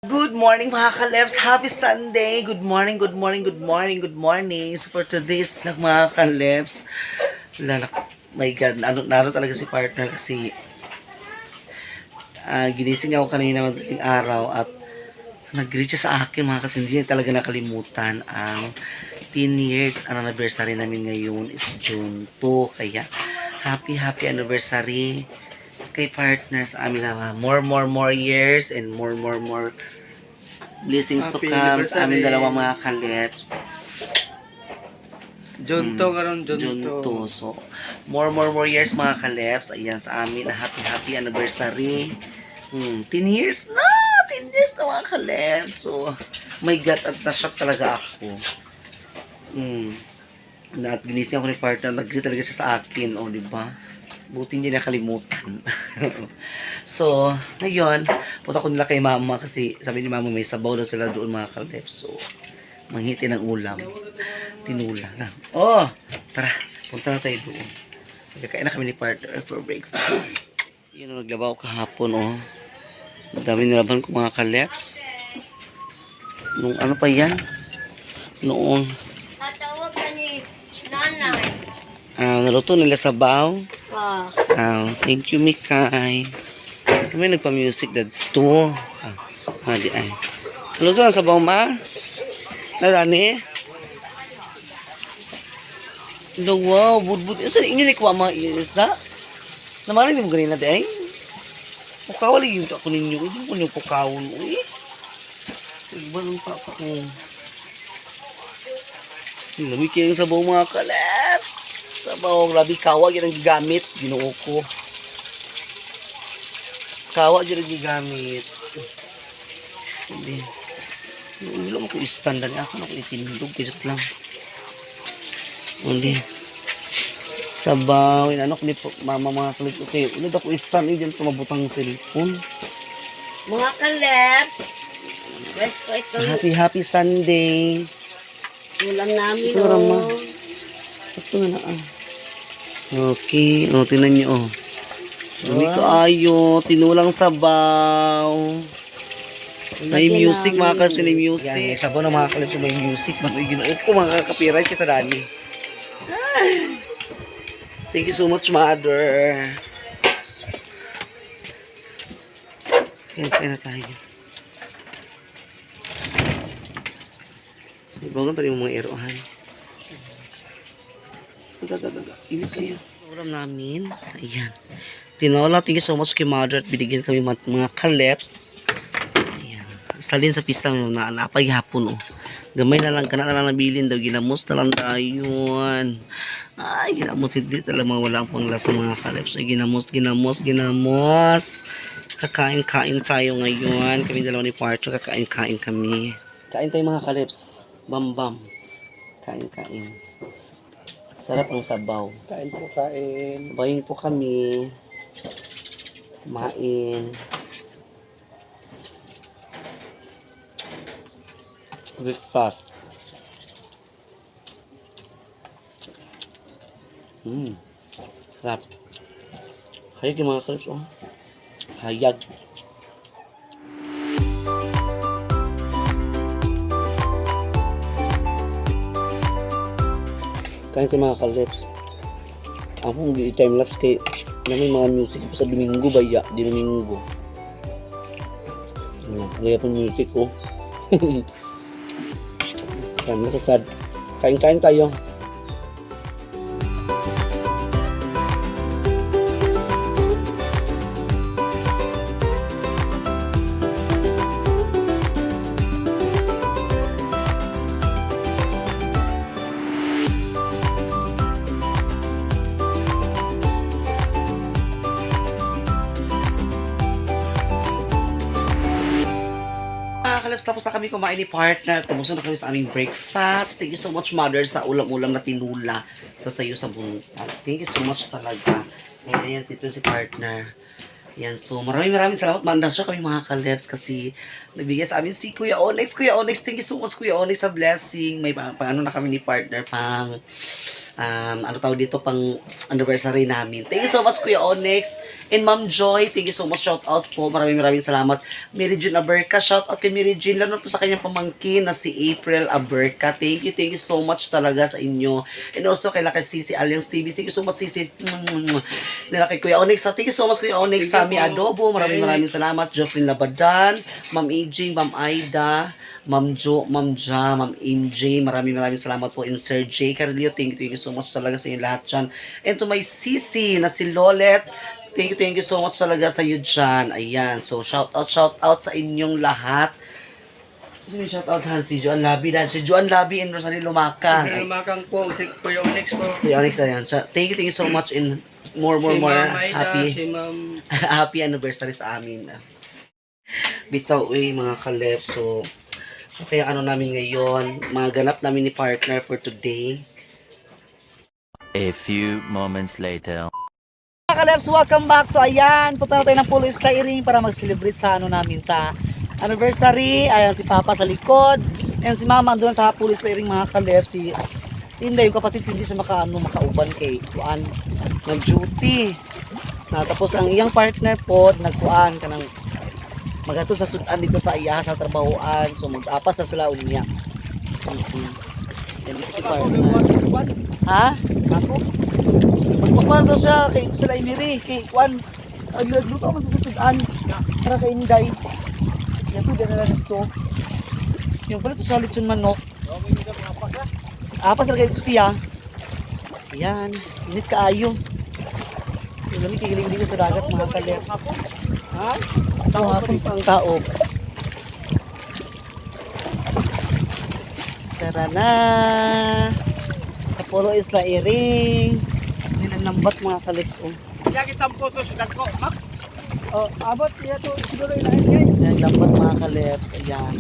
Good morning mga kalebs! Happy Sunday! Good morning, good morning, good morning, good morning! So for today's vlog mga kalebs, my God, naroon talaga si partner kasi ginising ako kanina madaling araw at nag-reach sa akin mga kasi hindi niya talaga nakalimutan ang 10 years ang anniversary namin ngayon is June 2. Kaya happy anniversary kay partners amin na more years and more blessings to come sa amin dalawang mga kalet. Junto karon Junto. So, more years mga kalefs. Ayan sa amin na happy anniversary. 10 years na! 10 years na mga kalefs. So, my God, at na-shock talaga ako. At ginising ako ni partner, nag-greet talaga siya sa akin. O, diba? Buti hindi nakalimutan. So, ngayon, punta ko nila kay mama kasi sabi ni mama may sabaw daw sila doon mga kalefs. So, manghiti ng ulam. Tinula na. Oh! Tara, punta na tayo doon. Nagkakain na kami ni partner for breakfast. Yun, naglabaw kahapon, oh. Madami nilaban ko mga kalefs. Nung ano pa yan? Noong Natawag ka ni nanay. naluto nila sabaw. Thank you, Mikay. May nagpa-music na to. Di ay. Naluto na sabaw, ma? Nadani? Wow, budbud. Saan inyo ni kuha mga isda? Namalig mo ganina, di ay? Pukawali yung ako ninyo. Hindi mo nyo pukawon. Uy. Iba ng papa ko. Lamig yung sabaw mga kalaps. Sabaw, labi kawag yan ang gigamit. Ginoo ko. Kawag yan ang gigamit. Hindi. Wala mo ko istandard. Asan ako itinulog? Kisot lang. Hindi. Sabaw. Inanok ni mama mga kalit. Okay. Ulit ako stand. Diyan tumabutang ng cellphone. Mga kalep, guys ko ito Happy Sunday. ulam namin. Ito rama. Sakto na Okay. O, tinan nyo. Oh. Dumi ko ayo. Tinulang sabaw. May music mga kalip. May music. Yan, may sabaw na mga kalip. May music. Ginoo ko mga copyright kita dali. Thank you so much, mother. Kaya na tayo. Ibagan pa rin yung mga erohan. Ini kayo. Ulam namin. Ayan. Tinola, thank you so much kay mother at binigyan kami mga kaleps. Ayan. Salin sa pista mo na napaghapon oh. Gamay na lang ka na lang nabilin daw. Ginamos na lang tayo. Ay, ginamos. Hindi talaga walang panglasa mga kaleps. Ay, ginamos. Kakain tayo ngayon. Kami dalawa ni partner. Kakain kami. Kain tayo mga kaleps. Bam. Kain. Sarap ng sabaw. Kain. Sabayin po kami. Kumain. Breakfast. Sarap. Hayag yung mga kalips, oh. Hayag. Kain tayo mga kalips. Ako hindi time-lapse kay may mga music pa sa Domingo ba? Ya, di Domingo. Gaya pa music, oh. Kain tayo. Tapos na kami kumain ni partner. Tapos na kami sa aming breakfast. Thank you so much, mother, sa ulam-ulam na tinula sa sayo sa buntag. Thank you so much talaga. Ayan, dito si partner. Yan, so maraming salamat. Mandang siya kami mga kaleps kasi nabigay sa amin si Kuya Onyx. Thank you so much, Kuya Onyx, sa blessing. May pang ano na kami ni partner, pang ano tawag dito, pang anniversary namin. Thank you so much, Kuya Onyx. And Ma'am Joy, thank you so much. Shout out po. Maraming salamat. Mary Jean Aberca, shout out kay Mary Jean. Lalo po sa kanyang pamangkin na si April Aberca. Thank you so much talaga sa inyo. And also kay Sisi Alias TV. Thank you so much, Sisi. Nila kay Kuya Onyx. Thank you so much, Kuya Onyx. Sami Adobo. Maraming salamat. Joffrey Labadan, Ma'am Aging, Ma'am Aida, Ma'am Jo, Ma'am Ja, Ma'am MJ, maraming salamat po. And Sir J. Carlio, thank you so much talaga sa inyo lahat dyan. And to my sisi na si Lolet, thank you so much talaga sa iyo dyan. Ayan, so shout out sa inyong lahat. Sino yung shout out ha? Si Joan Labi, si Joan Labi and Rosalie Lumakang. Lumakang po, Kuya Onyx po. Kuya Onyx, ayan. Thank you so much and more Si Ma'am Aida, happy si Ma'am... happy anniversary sa amin. Bitaw, mga kalep. So, kaya ano namin ngayon, mga ganap namin ni partner for today. A few moments later. Mga kalebs, welcome back. So ayan, punta na tayo ng Pulo Skyring para mag-celebrate sa ano namin, sa anniversary. Ayan, si Papa sa likod. And si Mama doon sa Pulo Skyring, mga kalebs. Si Inday, yung kapatid, hindi siya makauban kay Kuan. Nag-duty. Tapos ang iyang partner po, nagkuan ka ng magato sa sudan dito sa iya sa trabahoan. So mag-apas na sila unya. Yan si partner. Ha? Ako? Magpakuan daw siya kay sila Imiri, kay Kuan. Nagluto man sa sudan. Para kay Inday. Yan po dyan na lang ito. Yung pala ito sa lechon manok. Apas na kayo ito siya. Ayan. Init kaayo. Yung lamig kikiling-kiling sa dagat, mga kalep. Ha? Ito hapon pa ang tao. Tara na. Sa Pulo Isla Iring. Nilanambat, mga kalep. Kaya kitang photo sa dagko, Mak. Abot, kaya to siguro ilahin kayo. Nilanambat, mga kalep. Ayan.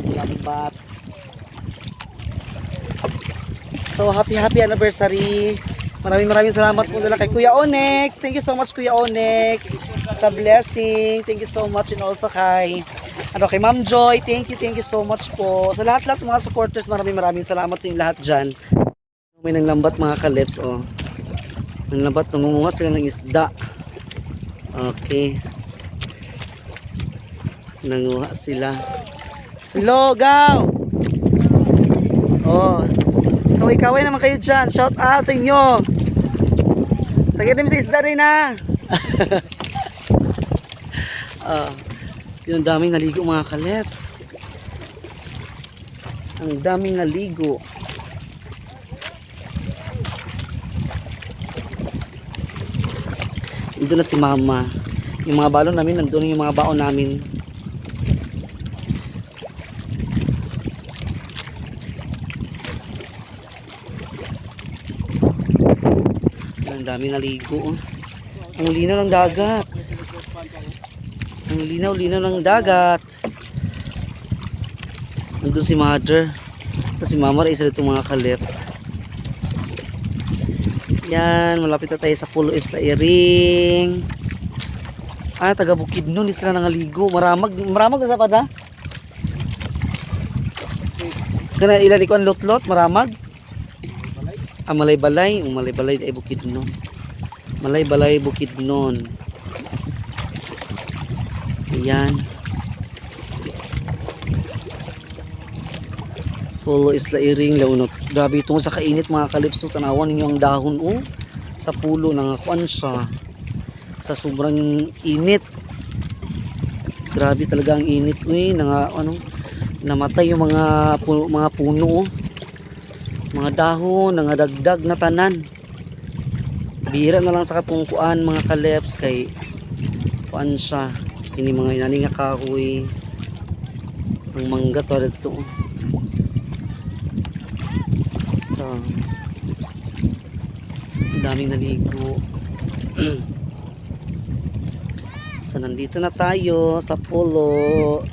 Nilanambat. So, happy anniversary. Maraming salamat po nila kay Kuya Onyx. Thank you so much, Kuya Onyx, sa blessing. Thank you so much. And also kay Ma'am Joy. Thank you so much po. Sa lahat ng mga supporters, maraming salamat sa inyo lahat dyan. May nanglambat, mga kalips, oh. Nanglambat, nangunguha sila ng isda. Okay. Nanguha sila. Hello, Gaw! Oh. Kaway naman kayo dyan. Shout out sa inyo. Taginim sa isda rin, ha. Yung daming naligo, mga kaleps. Ang daming naligo. Nandun na si Mama. Yung mga balon namin, nandun yung mga baon namin. Ang dami naligo. Ang linaw ng dagat. Ang linaw ng dagat. Nandun si Mother. Si Mama rin isa itong mga kalips. Yan, malapit na tayo sa Pulo Isla Iring. Taga Bukidnon, di sila nangaligo. Maramag na sa pada. Kana ilan ikaw ang lot-lot, maramag. Malay-balay. Malay-balay ay Bukidnon. Malay-balay Bukidnon. Ayan. Pulo Isla Iring, Launot. Grabe ito sa kainit, mga kalipso. Tanawan ninyo ang dahon, oh. Sa pulo, nangakuan siya. Sa sobrang init. Grabe talaga ang init, eh. Namatay yung mga puno, oh. Mga dahon, nangadagdag na tanan. Bihira na lang sa katungkuan, mga kaleps, kay kuan siya. Ini mga inani nga kahoy. Ang mangga to dito. So, daming naligo. So, nandito na tayo sa pulo.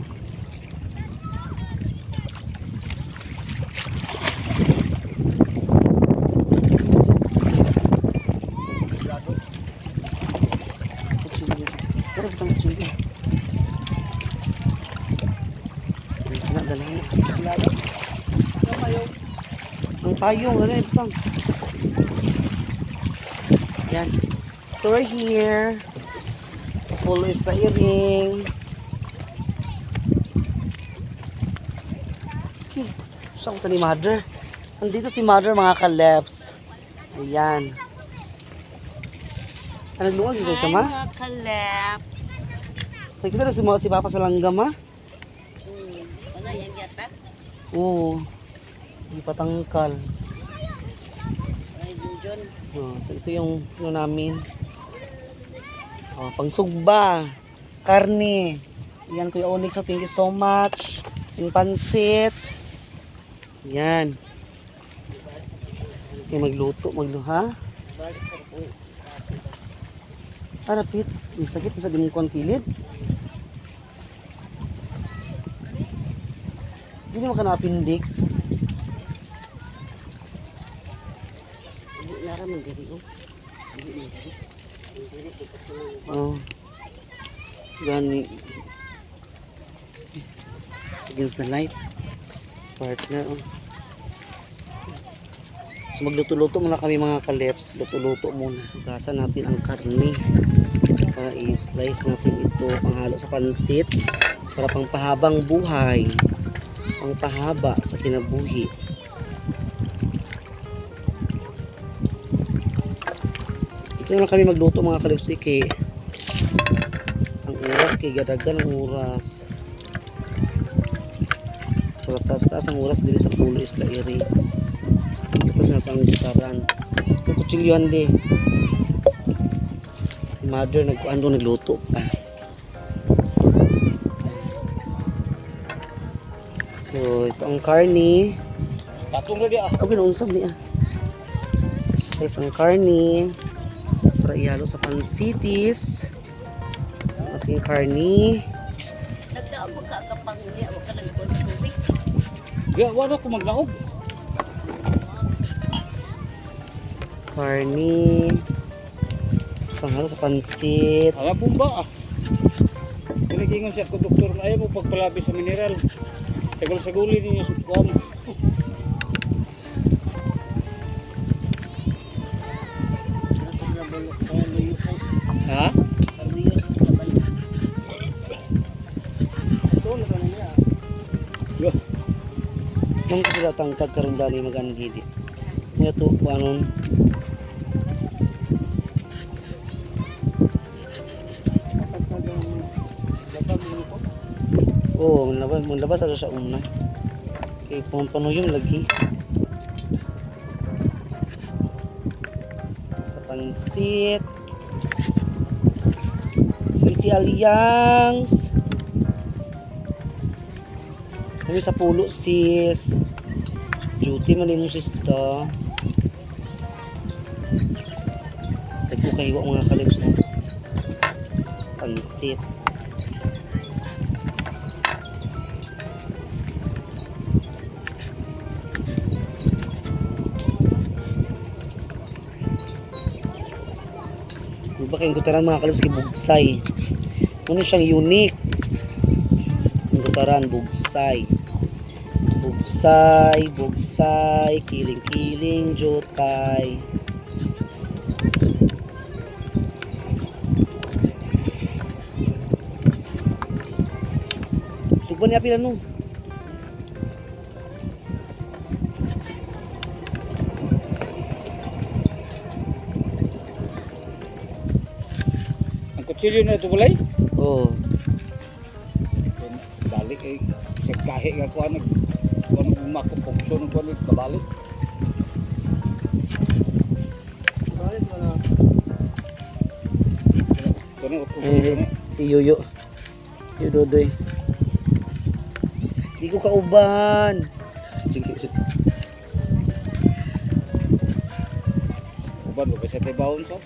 payong. Ano ito pang? Yan. So we're here. Sa Pulo Isla Iring. Saan ko ni Mother? Nandito si Mother mga kaleps. Ayan. Ano luwag dito ka ma? Mga kalep. Nakikita na si Papa sa langgam ha? Wala yan yata. Oo. Hindi patangkal. Ay, John. Oh, so ito yung ano namin. Oh, pangsugba. Karne. Yan Kuya Onyx. So thank you so much. Yung pansit. Yan. Okay, magluto. Ha? Rapit. Ang sakit sa dimong kilid. Hindi mo ka na-appendix. Naraman diri oh. Oh. Gani. Against the light. Partner. Oh. So magluto-luto muna kami mga kaleps. Luto-luto muna. Hugasan natin ang karne. Para i-slice natin ito. Panghalo sa pansit. Para pangpahabang buhay. Pangpahaba sa kinabuhi. Ito na kami magluto mga kaleps. Kay ang oras kay gadagan ang oras. So taas ang oras dili sa Pulo Isla Iring. Tapos na ang gitaran. Yung kutsilyohan di. Si Mother nagluto pa. So ito ang karne. Tatong na dia. Okay na unsam niya. Spice ang karne. Para ihalo sa pansitis. Ang ating karne. Nagdaon mo ka kapang niya. Huwag ka nagkuhan sa tubig. Dia wala ko maglaog. Karne. Panghalo sa pansit. Ala bomba ah. Pinagingon siya ko doktor na ayaw mo pagpalabi sa mineral. Sagol-saguli niya sa kuwan. Ha? Yo. Nung kasi datang karon dali magan gidi. Nga to panon. Oh, manlabas ada sa una. Kay panuyong lagi. Sa pansit. Sisi Alliance. Kami sa Pulo sis. Duty man mo sis to. Tagpo kayo mga kalips mo. Sa pansit. Bakit yung gutaran mga kalips kay bugsay. Ano siyang unique. Yung gutaran bugsay. Bugsay, kiling-kiling, jotay. Suban niya pila no. Ang kutsilyo na ito balay. Oh. Balik eh. Sa kahe nga kuha nag makapukso ng kuha kabalik. Balik mo na. Si Yuyo. Yuyo Dodoy. Di ko kauban. Sige. Uban mo sa tibawon sa.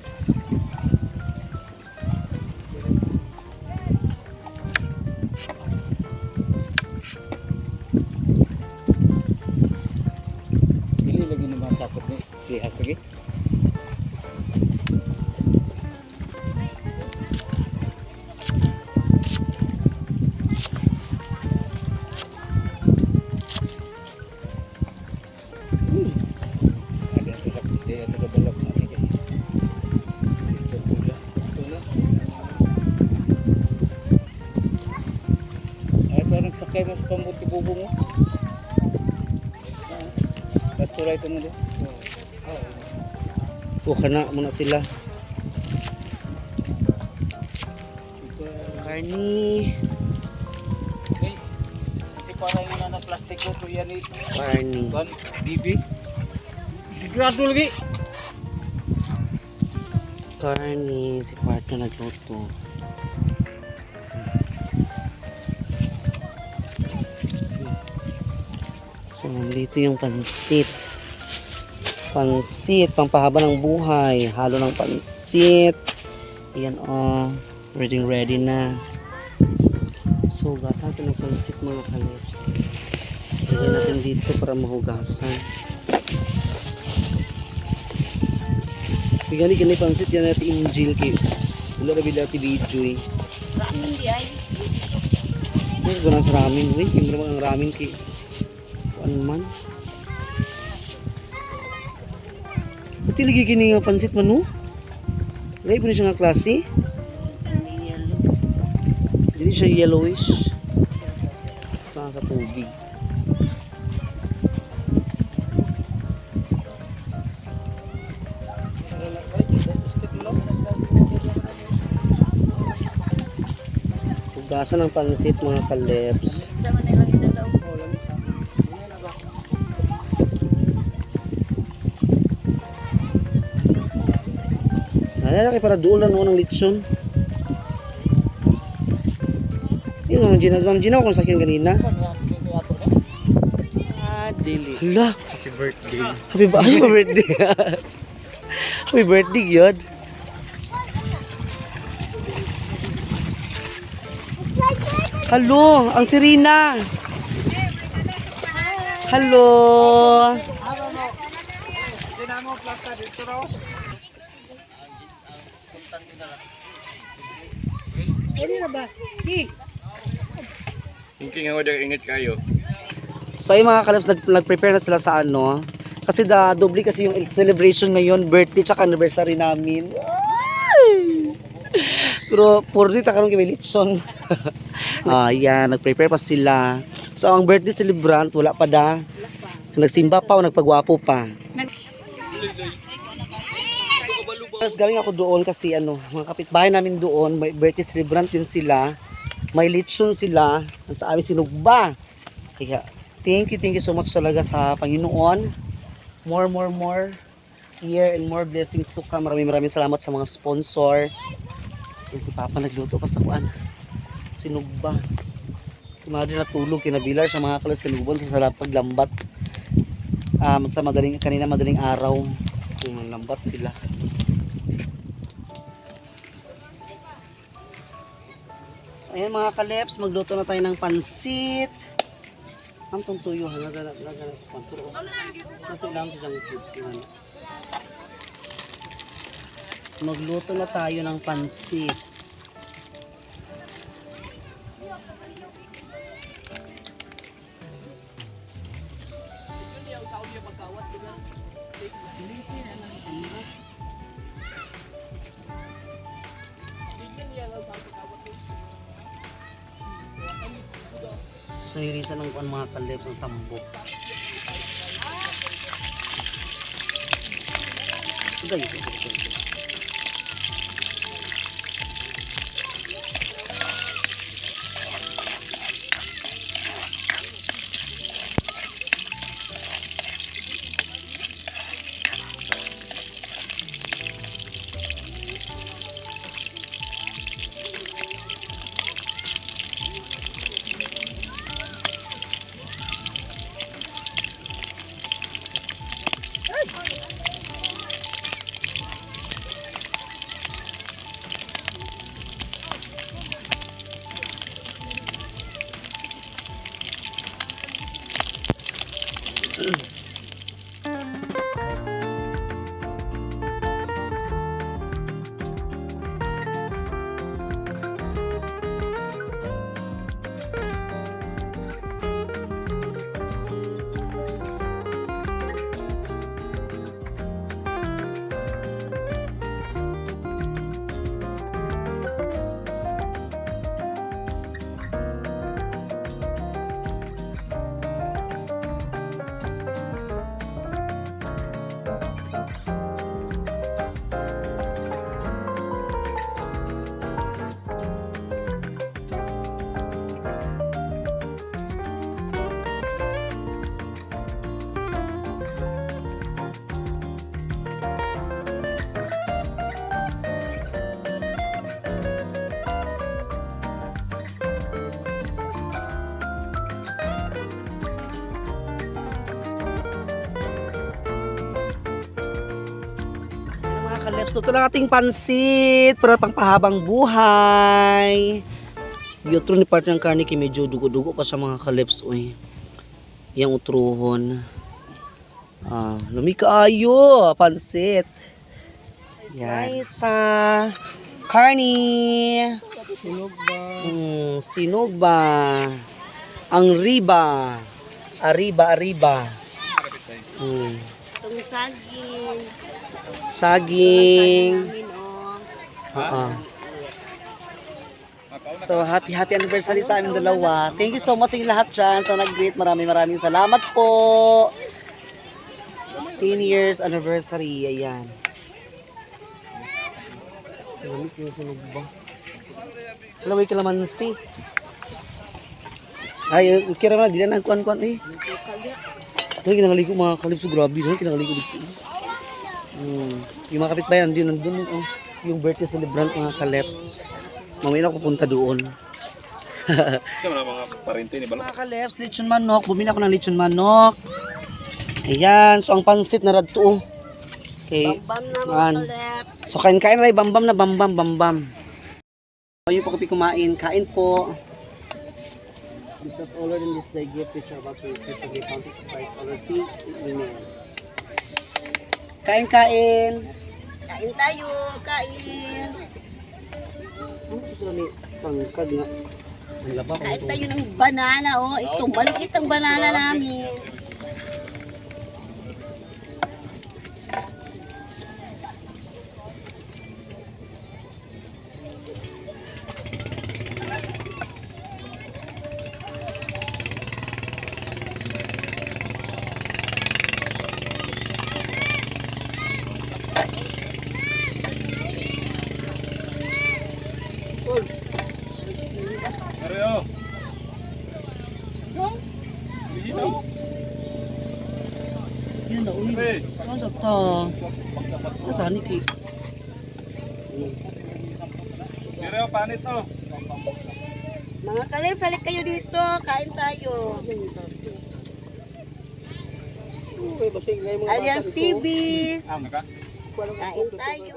Dili lagi naman sakot ni sihat lagi. sakay mo sa pambuti bubong mo. Katulay ito mo din. Kana muna sila. Carney. Okay. Kasi parang yung na plastic ko to yan eh. Carney. Ban, bibi. Sigurado lagi. Carney. Si partner nagluto. So, dito yung pansit. Pansit, pampahaba ng buhay. Halo ng pansit. Ayan oh. Ready na. So, hugasan natin ng pansit mga kalips. Lagyan natin dito para mahugasan. Bigyan ni pansit yan natin Angel kay. Wala na bila ti Bijoy. Ramen di ay. Ay, ko sa ramen. Uy, yung naman ang ramen kay. Ano man. Buti lagi kini nga pansit man no? Lagi po na siya nga klase. Hindi siya yellowish. Saan sa tubig. Hugasan ng pansit mga kaleps. Sama na lang idalaw. Nalala kay para doon lang noon ng lechon. Yun ang Ma'am Gina kung sakyan kanina. Dili. Hala, Happy birthday. happy birthday. Happy birthday, yun. Hello, ang Serena. Hello. Hindi nga wala ingat kayo. So yung mga kalabs, nag-prepare na sila sa ano. Kasi doble kasi yung celebration ngayon, birthday tsaka anniversary namin. Ay! Pero puro dito karon kay Litson. Yan, nag-prepare pa sila. So ang birthday celebrant wala pa da. Nagsimba pa o nagpagwapo pa. Tapos galing ako doon kasi ano, mga kapitbahay namin doon, may birthday celebrant din sila. May lechon sila, sa amin sinugba. Kaya thank you so much talaga sa Panginoon. More year and more blessings to come. Maraming salamat sa mga sponsors. Si Papa nagluto pa sa kuan. Sinugba. Si Madre natulog, kinabilar sa mga kalos kinugban sa paglambat. Sa madaling araw. Lambat sila. So, ayan mga kaleps, magluto na tayo ng pansit. Ang tuntuyo, laga na sa panturo. Nato lang sa junk foods. Magluto na tayo ng pansit. So, hirisan ng mga kalips ng tambok. Sige. Kaleps, ito lang ating pansit para pangpahabang buhay. Yutro ni partner ng karne kay medyo dugo-dugo pa sa mga kaleps. Uy. Yang utruhon. Lumi kaayo, pansit. Yan. Nice. Karne. Sinog ba? Ang riba. Ariba. Itong saging. Saging. Namin, oh. So, happy anniversary sa aming dalawa. Thank you so much sa inyo lahat dyan sa nag-greet. Maraming salamat po. 10 years anniversary. Ayan. Lamig yung sunog ba? Alaway kalamansi. Ay, kira na, di na kuan-kuan eh. Dahil kinangaligo mga kalipso, grabe. Dahil kinangaligo dito. Yung mga kapitbayan, nandun oh. Yung birthday celebrant mga kaleps. Mamaya na ako pupunta doon. Ito na mga parente ni Balak. Mga kaleps, lechon manok. Bumili ako ng lechon manok. Ayan, so ang pansit na radto oh. Okay. Bam na Ayan. mga kalep. So kain na bambam na bambam. Ayun po kapi kumain. Kain po. This was ordered in this day gift which are about to receive to be accounted price order fee email. Kain. Kain tayo, kain. Ano ito sila may pangkag nga? Ang laba ko Kain ito. tayo ng banana, oh. Ito, maliit ang banana namin. Areo. Yan na, uy. Hey. Ano sa ta? Ano sa niki? Areo, panit to. Mga kalep, balik kayo dito. Kain tayo. Alliance TV. Naka? Kain tayo.